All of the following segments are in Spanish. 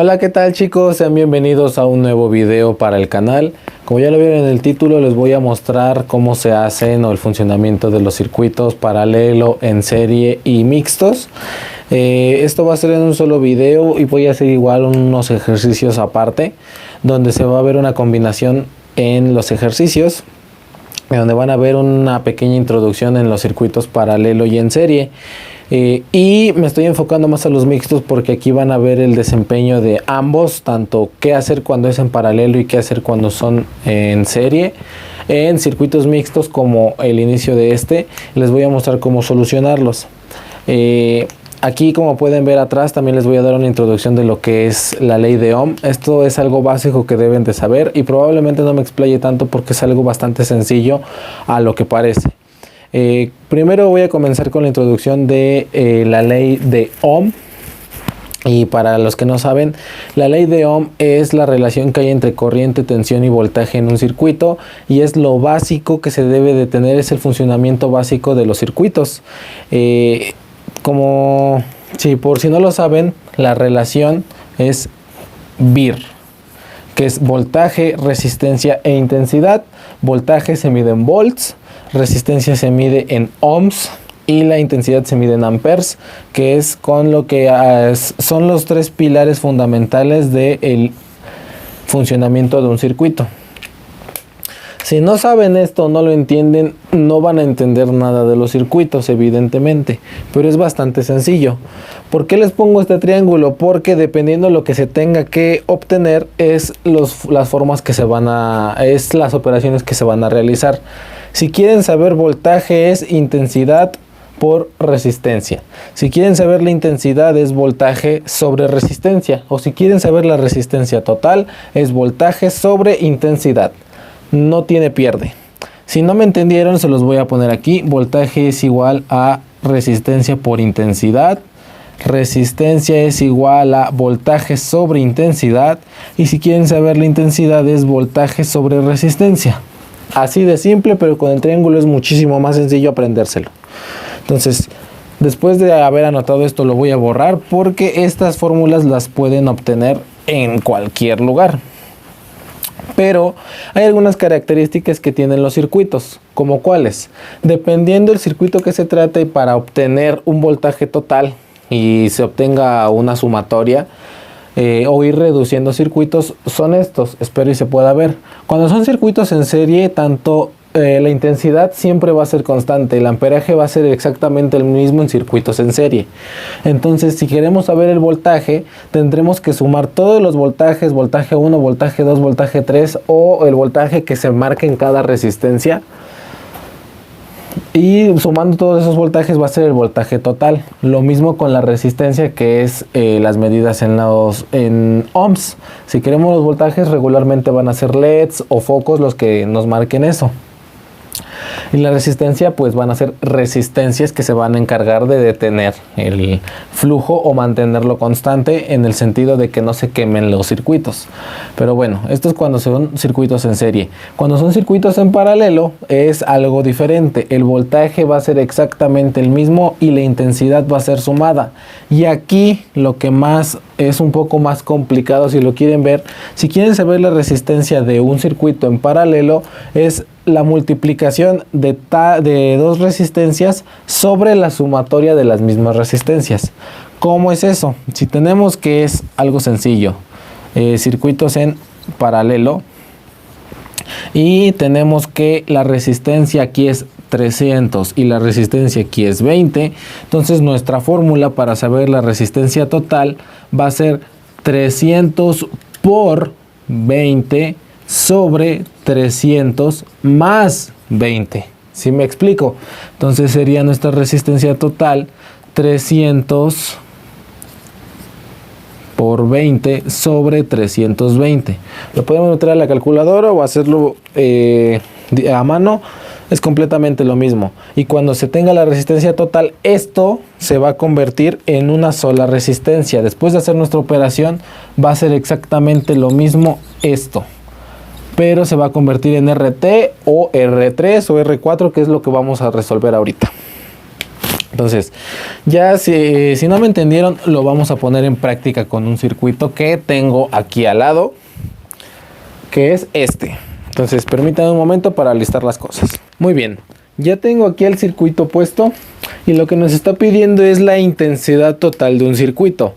Hola, ¿qué tal chicos? Sean bienvenidos a un nuevo video para el canal. Como ya lo vieron en el título, les voy a mostrar cómo se hacen o el funcionamiento de los circuitos paralelo, en serie y mixtos. Esto va a ser en un solo video y voy a hacer igual unos ejercicios aparte, donde se va a ver una combinación en los ejercicios, donde van a ver una pequeña introducción en los circuitos paralelo y en serie. Y me estoy enfocando más a los mixtos porque aquí van a ver el desempeño de ambos, tanto qué hacer cuando es en paralelo y qué hacer cuando son en serie. En circuitos mixtos, como el inicio de este, les voy a mostrar cómo solucionarlos. Aquí, como pueden ver atrás, también les voy a dar una introducción de lo que es la ley de Ohm. Esto es algo básico que deben de saber y probablemente no me explaye tanto porque es algo bastante sencillo a lo que parece. Primero voy a comenzar con la introducción de la ley de Ohm. Y para los que no saben, la ley de Ohm es la relación que hay entre corriente, tensión y voltaje en un circuito, y es lo básico que se debe de tener, es el funcionamiento básico de los circuitos. Por si no lo saben, la relación es VIR, que es voltaje, resistencia e intensidad. Voltaje se mide en volts, resistencia se mide en ohms y la intensidad se mide en amperes, que es con lo que son los tres pilares fundamentales del funcionamiento de un circuito. Si no saben esto, no lo entienden, no van a entender nada de los circuitos, evidentemente, pero es bastante sencillo. ¿Por qué les pongo este triángulo? Porque dependiendo de lo que se tenga que obtener es las formas que es las operaciones que se van a realizar. Si quieren saber voltaje, es intensidad por resistencia. Si quieren saber la intensidad, es voltaje sobre resistencia. O si quieren saber la resistencia total, es voltaje sobre intensidad. No tiene pierde. Si no me entendieron, se los voy a poner aquí. Voltaje es igual a resistencia por intensidad. Resistencia es igual a voltaje sobre intensidad. Y si quieren saber la intensidad, es voltaje sobre resistencia. Así de simple, pero con el triángulo es muchísimo más sencillo aprendérselo. Entonces, después de haber anotado esto, lo voy a borrar porque estas fórmulas las pueden obtener en cualquier lugar. Pero hay algunas características que tienen los circuitos, como cuáles. Dependiendo del circuito que se trate, para obtener un voltaje total y se obtenga una sumatoria o ir reduciendo circuitos, son estos. Espero y se pueda ver. Cuando son circuitos en serie, tanto la intensidad siempre va a ser constante, el amperaje va a ser exactamente el mismo en circuitos en serie. Entonces, si queremos saber el voltaje, tendremos que sumar todos los voltajes, voltaje 1, voltaje 2, voltaje 3 o el voltaje que se marque en cada resistencia. Y sumando todos esos voltajes va a ser el voltaje total. Lo mismo con la resistencia, que es las medidas en ohms. Si queremos los voltajes, regularmente van a ser LEDs o focos los que nos marquen eso. Y la resistencia, pues van a ser resistencias que se van a encargar de detener el flujo o mantenerlo constante, en el sentido de que no se quemen los circuitos. Pero bueno, esto es cuando son circuitos en serie. Cuando son circuitos en paralelo es algo diferente. El voltaje va a ser exactamente el mismo y la intensidad va a ser sumada. Y aquí lo que más es un poco más complicado, si lo quieren ver, si quieren saber la resistencia de un circuito en paralelo, es la multiplicación de dos resistencias sobre la sumatoria de las mismas resistencias. ¿Cómo es eso? Si tenemos que es algo sencillo, circuitos en paralelo, y tenemos que la resistencia aquí es 300 y la resistencia aquí es 20, entonces nuestra fórmula para saber la resistencia total va a ser 300 por 20 sobre 300 más 20. ¿Sí me explico? Entonces sería nuestra resistencia total 300 por 20 sobre 320. Lo podemos meter a la calculadora o hacerlo a mano. Es completamente lo mismo. Y cuando se tenga la resistencia total, esto se va a convertir en una sola resistencia. Después de hacer nuestra operación, va a ser exactamente lo mismo esto, pero se va a convertir en RT o R3 o R4, que es lo que vamos a resolver ahorita. Entonces, ya si no me entendieron, lo vamos a poner en práctica con un circuito que tengo aquí al lado, que es este. Entonces, permítanme un momento para listar las cosas. Muy bien, ya tengo aquí el circuito puesto y lo que nos está pidiendo es la intensidad total de un circuito.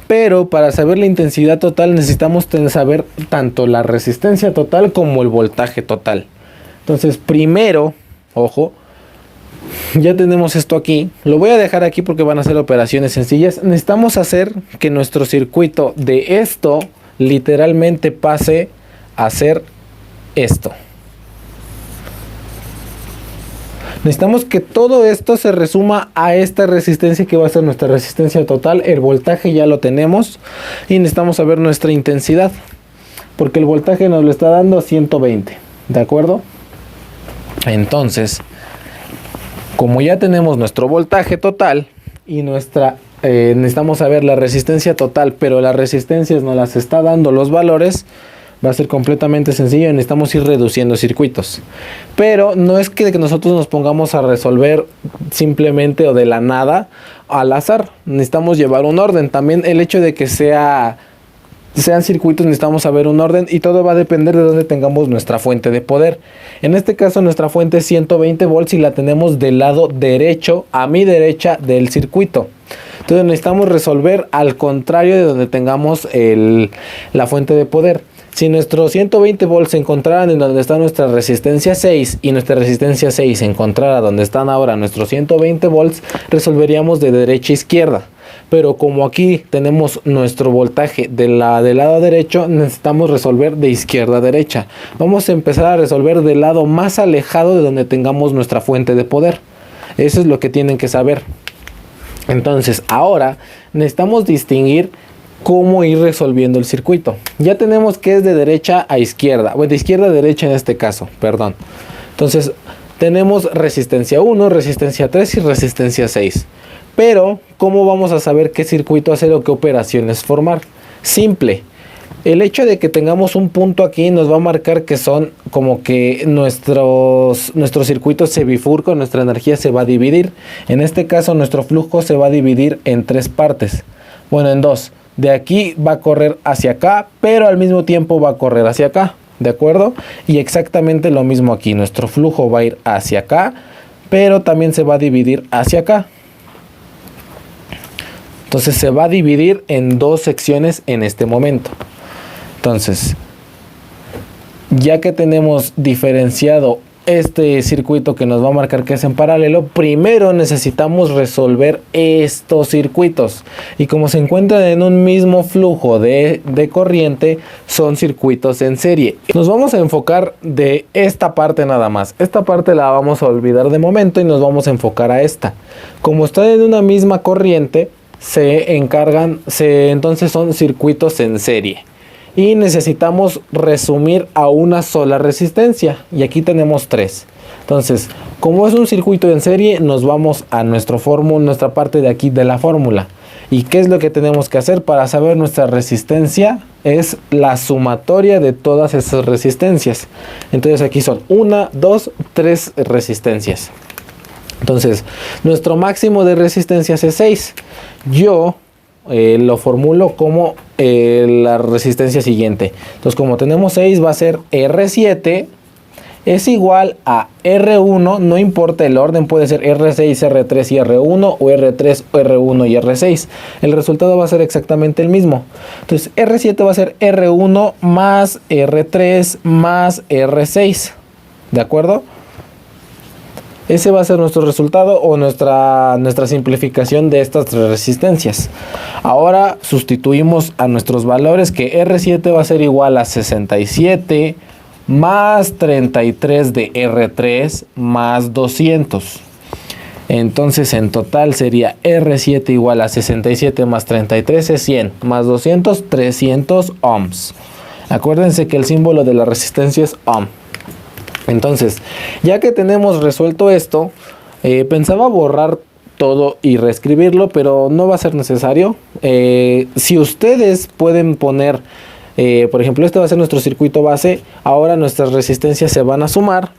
Pero para saber la intensidad total necesitamos saber tanto la resistencia total como el voltaje total. Entonces, primero, ojo, ya tenemos esto aquí. Lo voy a dejar aquí porque van a ser operaciones sencillas. Necesitamos hacer que nuestro circuito de esto literalmente pase a ser esto. Necesitamos que todo esto se resuma a esta resistencia que va a ser nuestra resistencia total. El voltaje ya lo tenemos y necesitamos saber nuestra intensidad, porque el voltaje nos lo está dando a 120, ¿de acuerdo? Entonces, como ya tenemos nuestro voltaje total y necesitamos saber la resistencia total, pero las resistencias nos las está dando los valores, va a ser completamente sencillo. Necesitamos ir reduciendo circuitos. Pero no es que nosotros nos pongamos a resolver simplemente o de la nada al azar. Necesitamos llevar un orden. También el hecho de que sean circuitos, necesitamos saber un orden y todo va a depender de dónde tengamos nuestra fuente de poder. En este caso nuestra fuente es 120 volts y la tenemos del lado derecho, a mi derecha del circuito. Entonces necesitamos resolver al contrario de donde tengamos la fuente de poder. Si nuestros 120 volts se encontraran en donde está nuestra resistencia 6 y nuestra resistencia 6 se encontrara donde están ahora nuestros 120 volts, resolveríamos de derecha a izquierda. Pero como aquí tenemos nuestro voltaje del lado derecho, necesitamos resolver de izquierda a derecha. Vamos a empezar a resolver del lado más alejado de donde tengamos nuestra fuente de poder. Eso es lo que tienen que saber. Entonces, ahora necesitamos distinguir cómo ir resolviendo el circuito. Ya tenemos que es de derecha a izquierda, o de izquierda a derecha en este caso, perdón. Entonces, tenemos resistencia 1, resistencia 3 y resistencia 6. Pero, ¿cómo vamos a saber qué circuito hacer o qué operaciones formar? Simple. El hecho de que tengamos un punto aquí nos va a marcar que son como que nuestros circuitos se bifurcan, nuestra energía se va a dividir. En este caso, nuestro flujo se va a dividir en 3 partes. Bueno, en 2. De aquí va a correr hacia acá, pero al mismo tiempo va a correr hacia acá, ¿de acuerdo? Y exactamente lo mismo aquí. Nuestro flujo va a ir hacia acá, pero también se va a dividir hacia acá. Entonces se va a dividir en 2 secciones en este momento. Entonces, ya que tenemos diferenciado este circuito que nos va a marcar que es en paralelo, primero necesitamos resolver estos circuitos. Y como se encuentran en un mismo flujo de corriente, son circuitos en serie. Nos vamos a enfocar de esta parte nada más. Esta parte la vamos a olvidar de momento y nos vamos a enfocar a esta. Como están en una misma corriente, entonces son circuitos en serie. Y necesitamos resumir a una sola resistencia. Y aquí tenemos 3. Entonces, como es un circuito en serie, nos vamos a nuestra parte de aquí de la fórmula. ¿Y qué es lo que tenemos que hacer para saber nuestra resistencia? Es la sumatoria de todas esas resistencias. Entonces aquí son 1, 2, 3 resistencias. Entonces, nuestro máximo de resistencias es 6. Yo lo formulo como la resistencia siguiente. Entonces, como tenemos 6, va a ser R7 es igual a R1, no importa el orden, puede ser R6, R3 y R1 o R3, R1 y R6. El resultado va a ser exactamente el mismo. Entonces, R7 va a ser R1 más R3 más R6. ¿De acuerdo? Ese va a ser nuestro resultado o nuestra simplificación de estas 3 resistencias. Ahora sustituimos a nuestros valores, que R7 va a ser igual a 67 más 33 de R3 más 200. Entonces en total sería R7 igual a 67 más 33 es 100 más 200, 300 ohms. Acuérdense que el símbolo de la resistencia es ohm. Entonces, ya que tenemos resuelto esto, pensaba borrar todo y reescribirlo, pero no va a ser necesario. Si ustedes pueden poner, por ejemplo, este va a ser nuestro circuito base, ahora nuestras resistencias se van a sumar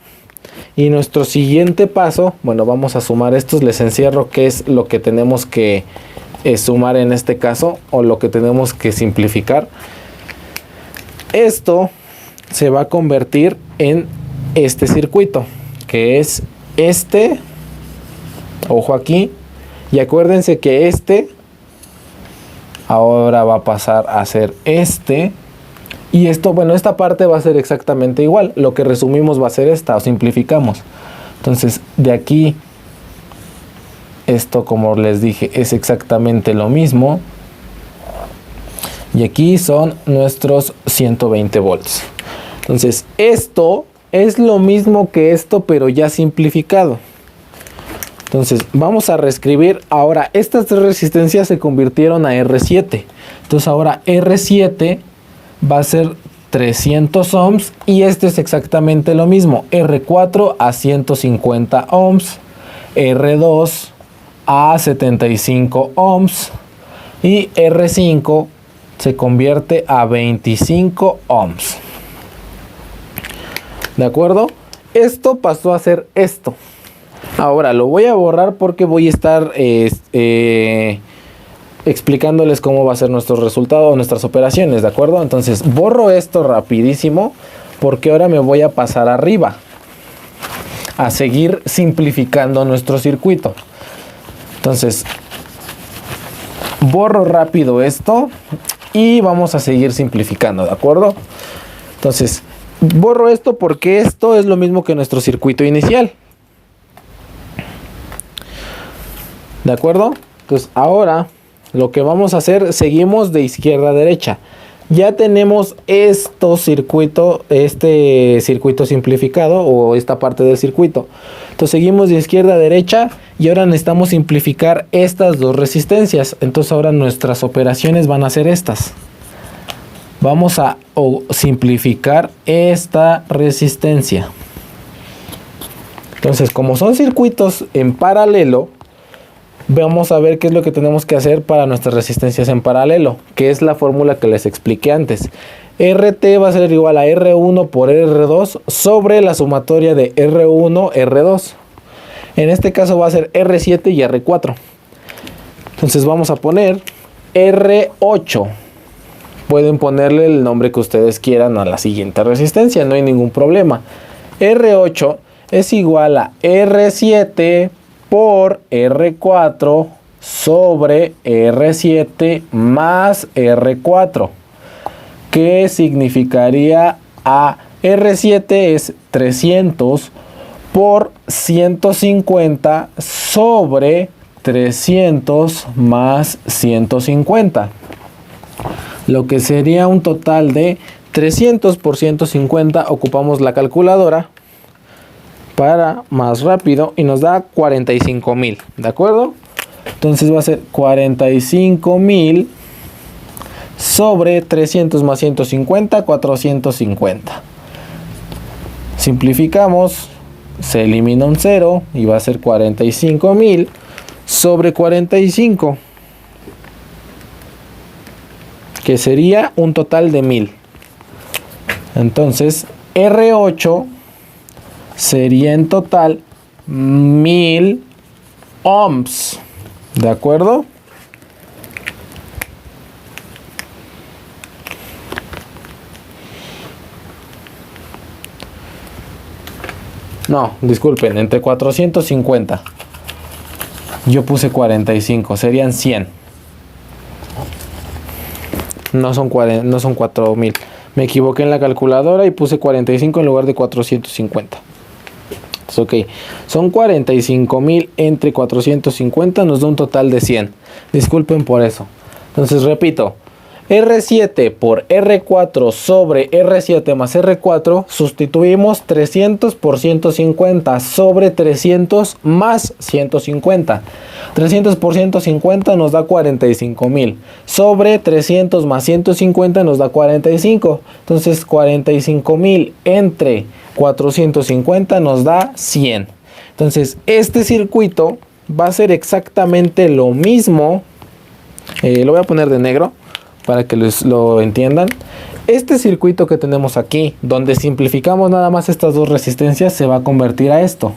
Y nuestro siguiente paso, bueno, vamos a sumar estos, les encierro qué es lo que tenemos que sumar en este caso, o lo que tenemos que simplificar. Esto se va a convertir en este circuito, que es este, ojo aquí, y acuérdense que este ahora va a pasar a ser este. Y esto, bueno, esta parte va a ser exactamente igual. Lo que resumimos va a ser esta, o simplificamos. Entonces, de aquí, esto, como les dije, es exactamente lo mismo. Y aquí son nuestros 120 volts. Entonces, esto es lo mismo que esto, pero ya simplificado. Entonces, vamos a reescribir. Ahora, estas tres resistencias se convirtieron a R7. Entonces, ahora R7 va a ser 300 ohms y este es exactamente lo mismo. R4 a 150 ohms, R2 a 75 ohms y R5 se convierte a 25 ohms. ¿De acuerdo? Esto pasó a ser esto. Ahora lo voy a borrar porque voy a estar explicándoles cómo va a ser nuestro resultado, nuestras operaciones, ¿de acuerdo? Entonces borro esto rapidísimo porque ahora me voy a pasar arriba a seguir simplificando nuestro circuito. Entonces borro rápido esto y vamos a seguir simplificando, ¿de acuerdo? Entonces borro esto porque esto es lo mismo que nuestro circuito inicial, ¿de acuerdo? Entonces ahora lo que vamos a hacer, seguimos de izquierda a derecha. Ya tenemos este circuito simplificado, o esta parte del circuito. Entonces seguimos de izquierda a derecha y ahora necesitamos simplificar estas dos resistencias. Entonces ahora nuestras operaciones van a ser estas. Vamos a simplificar esta resistencia. Entonces, como son circuitos en paralelo, vamos a ver qué es lo que tenemos que hacer para nuestras resistencias en paralelo, que es la fórmula que les expliqué antes. RT va a ser igual a R1 por R2 sobre la sumatoria de R1, R2. En este caso va a ser R7 y R4. Entonces vamos a poner R8. Pueden ponerle el nombre que ustedes quieran a la siguiente resistencia, no hay ningún problema. R8 es igual a R7 por R4 sobre R7 más R4, que significaría a R7 es 300 por 150 sobre 300 más 150, lo que sería un total de 300 por 150. Ocupamos la calculadora para más rápido y nos da 45,000, ¿de acuerdo? Entonces va a ser 45,000 sobre 300 más 150, 450. Simplificamos, se elimina un 0 y va a ser 45,000 sobre 45, que sería un total de 1000. Entonces R8 sería en total 1000 ohms, ¿de acuerdo? No, disculpen, entre 450. Yo puse 45, serían 100. No son 4000. Me equivoqué en la calculadora y puse 45 en lugar de 450. Ok, son 45,000 entre 450, nos da un total de 100. Disculpen por eso. Entonces repito, R7 por R4 sobre R7 más R4, sustituimos 300 por 150 sobre 300 más 150. 300 por 150 nos da 45,000. Sobre 300 más 150 nos da 45. Entonces 45,000 entre 450 nos da 100. Entonces este circuito va a ser exactamente lo mismo. Lo voy a poner de negro para que lo entiendan. este circuito que tenemos aquí, donde simplificamos nada más estas dos resistencias, se va a convertir a esto.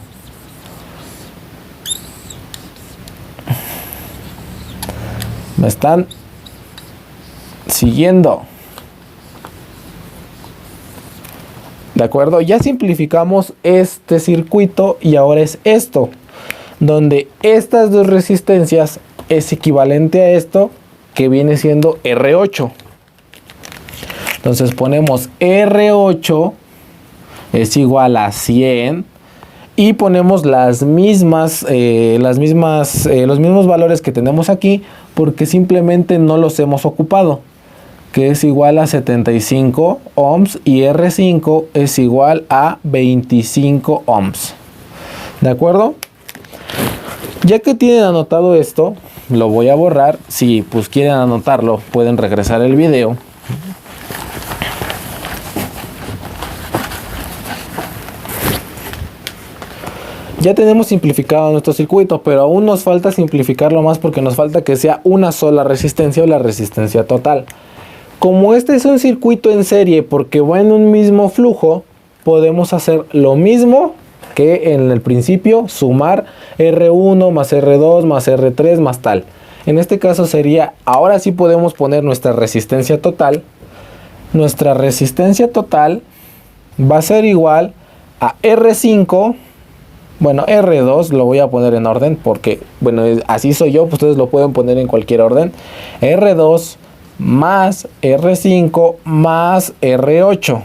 ¿Me están siguiendo? ¿De acuerdo? Ya simplificamos este circuito y ahora es esto, donde estas dos resistencias es equivalente a esto, que viene siendo R8. Entonces ponemos R8 es igual a 100 y ponemos los mismos valores que tenemos aquí, porque simplemente no los hemos ocupado, que es igual a 75 ohms y R5 es igual a 25 ohms. ¿De acuerdo? Ya que tienen anotado esto, lo voy a borrar. Si pues quieren anotarlo, pueden regresar el video. Ya tenemos simplificado nuestro circuito, pero aún nos falta simplificarlo más porque nos falta que sea una sola resistencia o la resistencia total. Como este es un circuito en serie porque va en un mismo flujo, podemos hacer lo mismo que en el principio, sumar R1 más R2 más R3 más tal. En este caso sería, ahora sí podemos poner nuestra resistencia total. Nuestra resistencia total va a ser igual a R5. Bueno, R2 lo voy a poner en orden porque, bueno, así soy yo, pues ustedes lo pueden poner en cualquier orden. R2 más R5 más R8.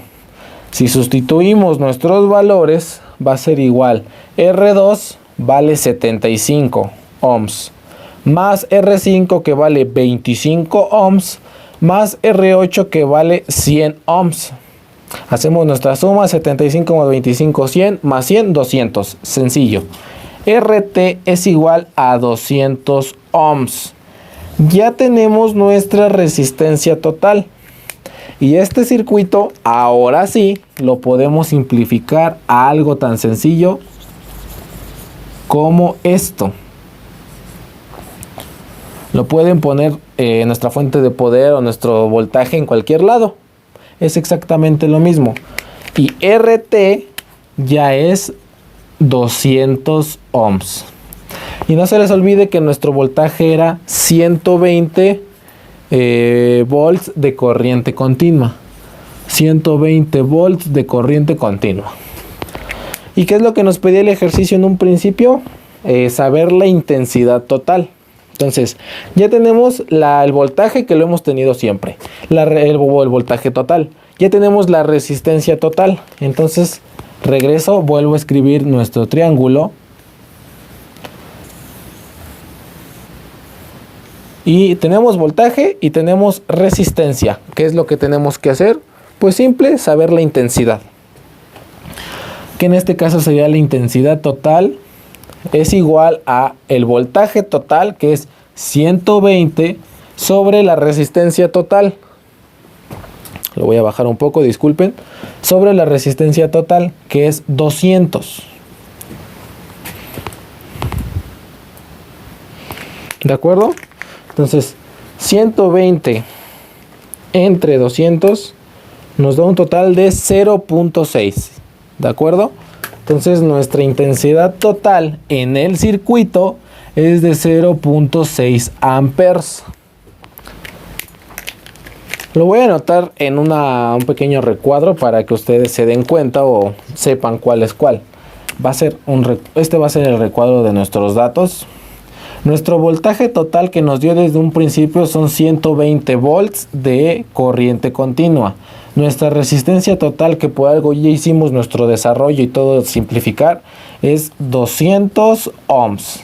Si sustituimos nuestros valores, va a ser igual. R2 vale 75 ohms, más R5 que vale 25 ohms, más R8 que vale 100 ohms. Hacemos nuestra suma, 75 más 25, 100, más 100, 200. Sencillo. RT es igual a 200 ohms. Ya tenemos nuestra resistencia total. Y este circuito, ahora sí, lo podemos simplificar a algo tan sencillo como esto. Lo pueden poner en nuestra fuente de poder o nuestro voltaje en cualquier lado. Es exactamente lo mismo. Y RT ya es 200 ohms. Y no se les olvide que nuestro voltaje era 120 volts de corriente continua. 120 volts de corriente continua. ¿Y qué es lo que nos pedía el ejercicio en un principio? Saber la intensidad total. Entonces, ya tenemos el voltaje que lo hemos tenido siempre. El voltaje total. Ya tenemos la resistencia total. Entonces, regreso, vuelvo a escribir nuestro triángulo. Y tenemos voltaje y tenemos resistencia. ¿Qué es lo que tenemos que hacer? Pues simple, saber la intensidad. Que en este caso sería la intensidad total. Es igual a el voltaje total, que es 120, sobre la resistencia total. Lo voy a bajar un poco, disculpen. Sobre la resistencia total, que es 200. ¿De acuerdo? Entonces, 120 entre 200 nos da un total de 0.6. ¿De acuerdo? Entonces nuestra intensidad total en el circuito es de 0.6 amperes. Lo voy a anotar en un pequeño recuadro para que ustedes se den cuenta o sepan cuál es cuál. Este va a ser el recuadro de nuestros datos. Nuestro voltaje total que nos dio desde un principio son 120 volts de corriente continua. Nuestra resistencia total, que por algo ya hicimos nuestro desarrollo y todo simplificar, es 200 ohms.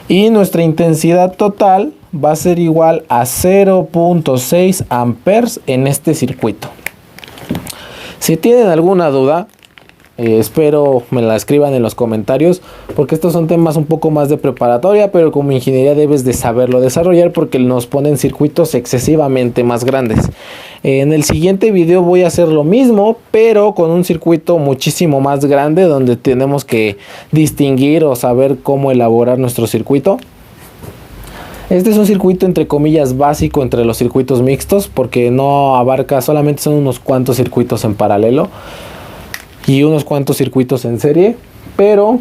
Y nuestra intensidad total va a ser igual a 0.6 amperes en este circuito. Si tienen alguna duda, espero me la escriban en los comentarios, porque estos son temas un poco más de preparatoria, pero como ingeniería debes de saberlo desarrollar porque nos ponen circuitos excesivamente más grandes. En el siguiente video voy a hacer lo mismo, pero con un circuito muchísimo más grande, donde tenemos que distinguir o saber cómo elaborar nuestro circuito. Este es un circuito entre comillas básico entre los circuitos mixtos, porque no abarca, solamente son unos cuantos circuitos en paralelo y unos cuantos circuitos en serie, pero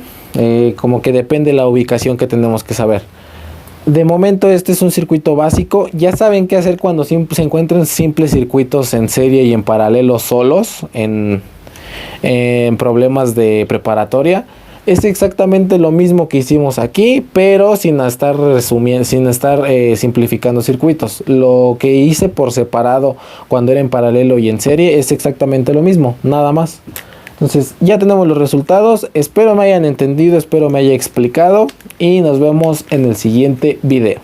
como que depende de la ubicación que tenemos que saber. De momento este es un circuito básico. Ya saben qué hacer cuando se encuentren simples circuitos en serie y en paralelo solos en problemas de preparatoria. Es exactamente lo mismo que hicimos aquí, pero sin estar simplificando circuitos. Lo que hice por separado cuando era en paralelo y en serie es exactamente lo mismo, nada más. Entonces ya tenemos los resultados. Espero me hayan entendido, espero me haya explicado y nos vemos en el siguiente video.